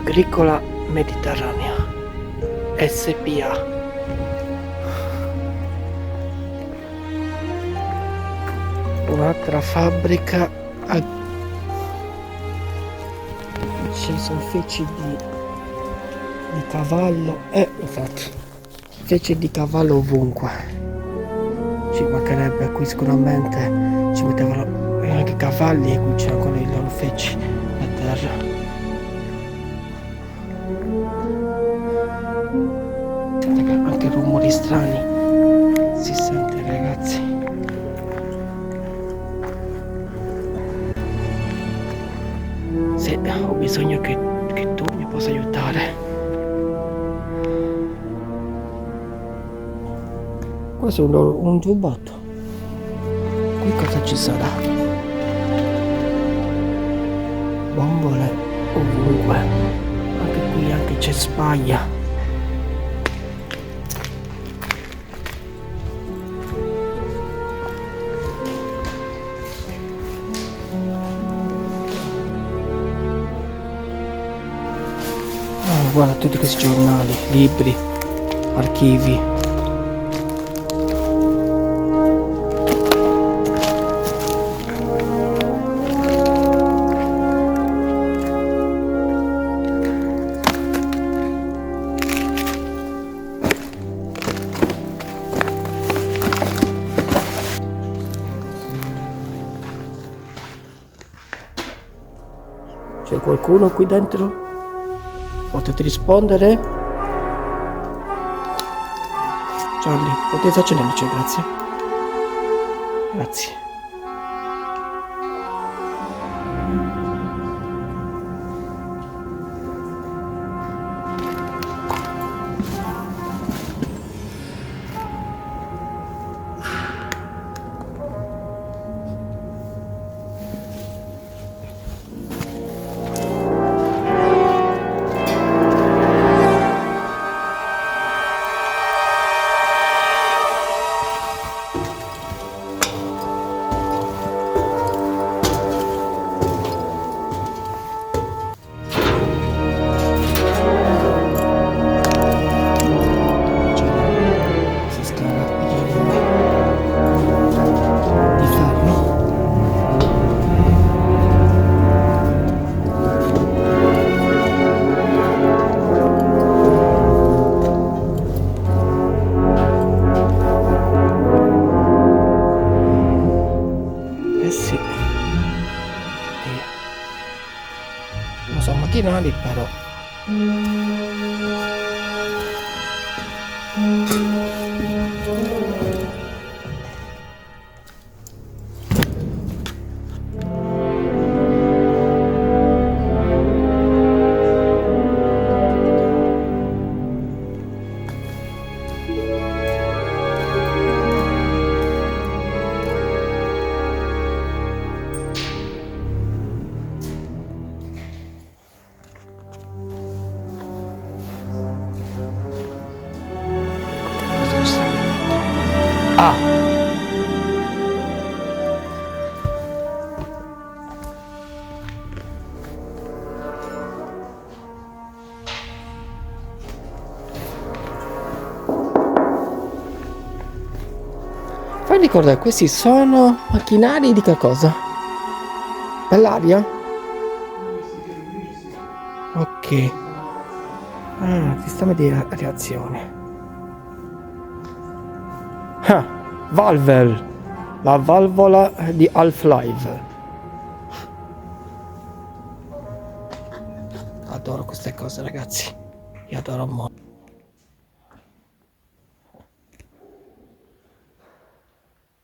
Agricola Mediterranea SPA. Un'altra fabbrica. Ci sono feci di cavallo, infatti feci di cavallo ovunque, ci mancherebbe. Qui sicuramente ci mettevano anche i cavalli e qui c'erano con i loro feci a terra. Anche rumori strani si sente, ragazzi. Se ho bisogno che tu mi possa aiutare. Questo è un giubbotto. Qui cosa ci sarà? Bombole ovunque. Anche qui anche c'è spagna. Guarda tutti questi giornali, libri, archivi. C'è qualcuno qui dentro? Potete rispondere? Charlie, potete accendere la luce, grazie. Grazie. Non sono macchinari però. Ah! Fai ricordare, questi sono macchinari di che cosa? Per l'aria? Ok. Sistema di reazione. Valve, la valvola di Half-Life. Adoro queste cose, ragazzi. Io adoro molto.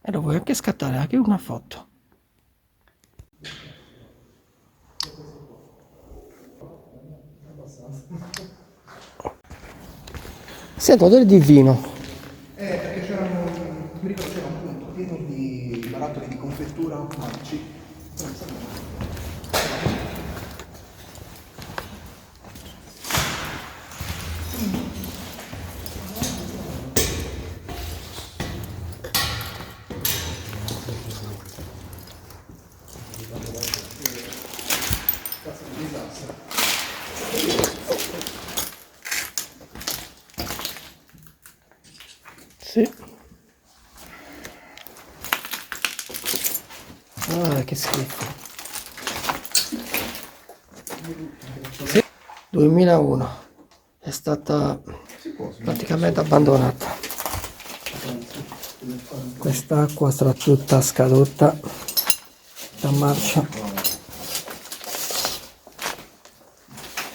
E lo vuoi anche scattare anche una foto. Sento odore di vino. Perché c'erano, mi ricordo c'era un punto pieno di barattoli di confettura, marci. Cazzo di disastro. Sì. Ah, che schifo. Sì. 2001. È stata praticamente abbandonata. Quest'acqua sarà tutta scaduta da marcia.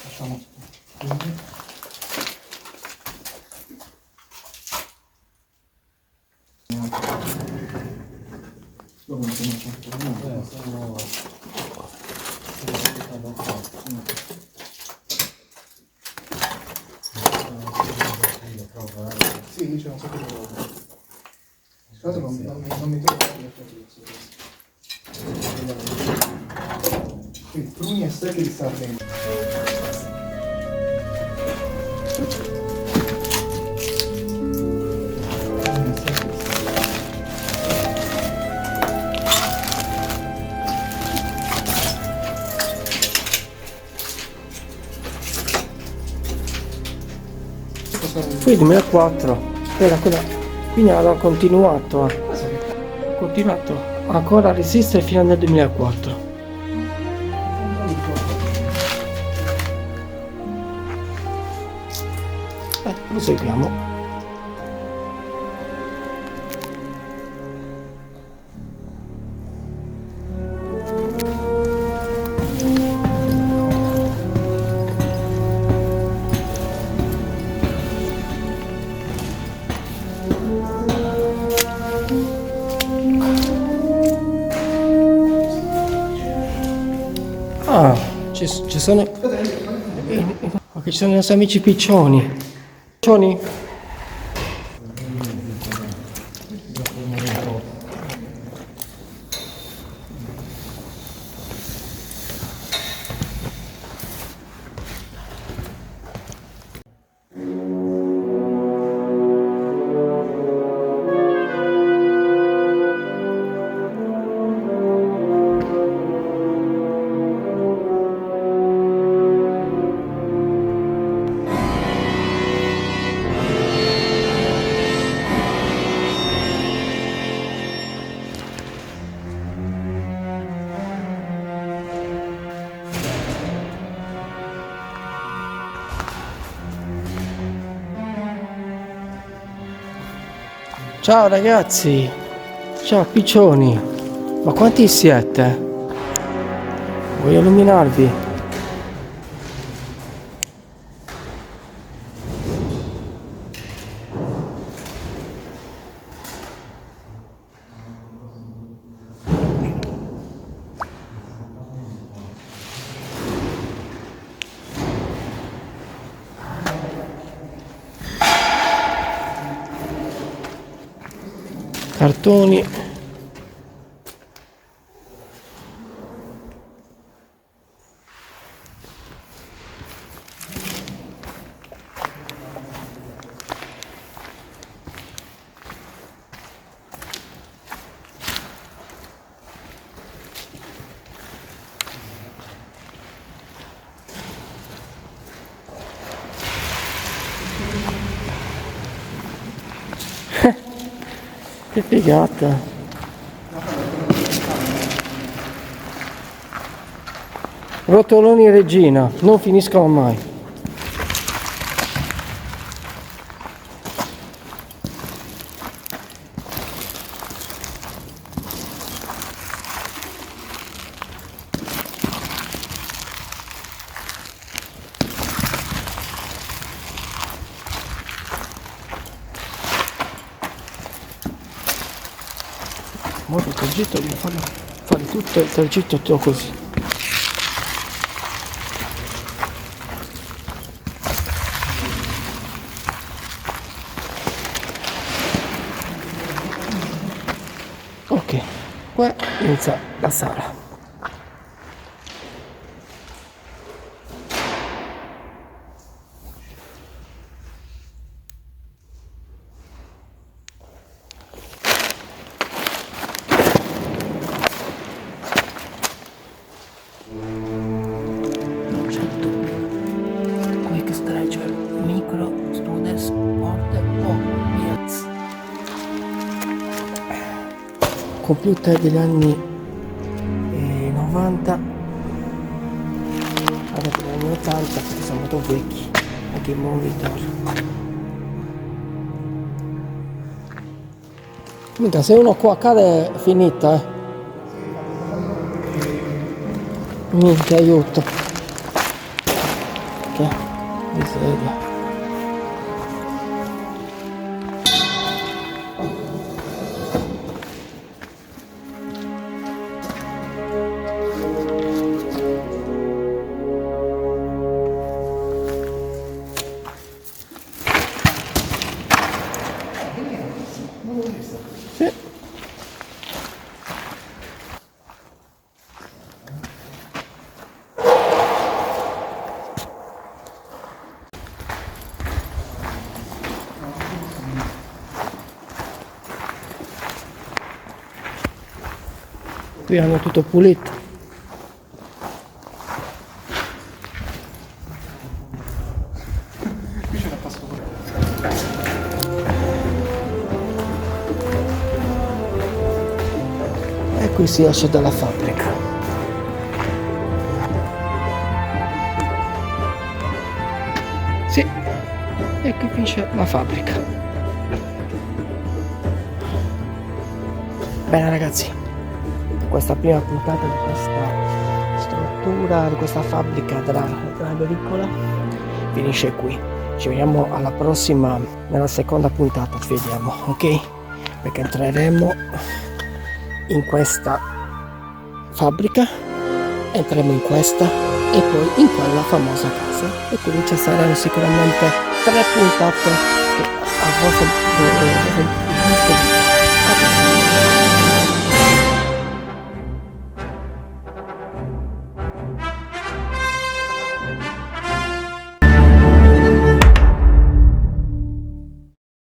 Facciamo. Sì, dice un sacco di roba. Tra l'altro non mi trovo più qui, pruni e secchi di Sardegna. Qui 2004, quindi ha continuato ancora a resistere fino al 2004. Proseguiamo. Ah, ci sono. Ok, ci sono i nostri amici piccioni. Piccioni? Ciao ragazzi, ciao piccioni, ma quanti siete? Voglio illuminarvi. Cartoni. Che figata. Rotoloni Regina, non finiscono mai. Ora il tragitto devo fare tutto il tragitto così. Ok, qua inizia la sala. Quick Stretcher, Micro, Students, Porter o Piaz. computer degli anni 90, anche degli anni 80, perché sono molto vecchi, anche i monitor. Mica, se uno qua cade è finita, minchia, aiuto. Che miseria. Sì. Qui hanno tutto pulito. Qui c'è la pastora. E qui si esce dalla fabbrica. Sì, e qui finisce la fabbrica. Bene ragazzi, questa prima puntata di questa struttura, di questa fabbrica dell'agricola finisce qui. Ci vediamo alla prossima, nella seconda puntata, ci vediamo, ok? Perché entreremo in questa fabbrica, entreremo in questa e poi in quella famosa casa, e quindi ci saranno sicuramente 3 puntate che a vostro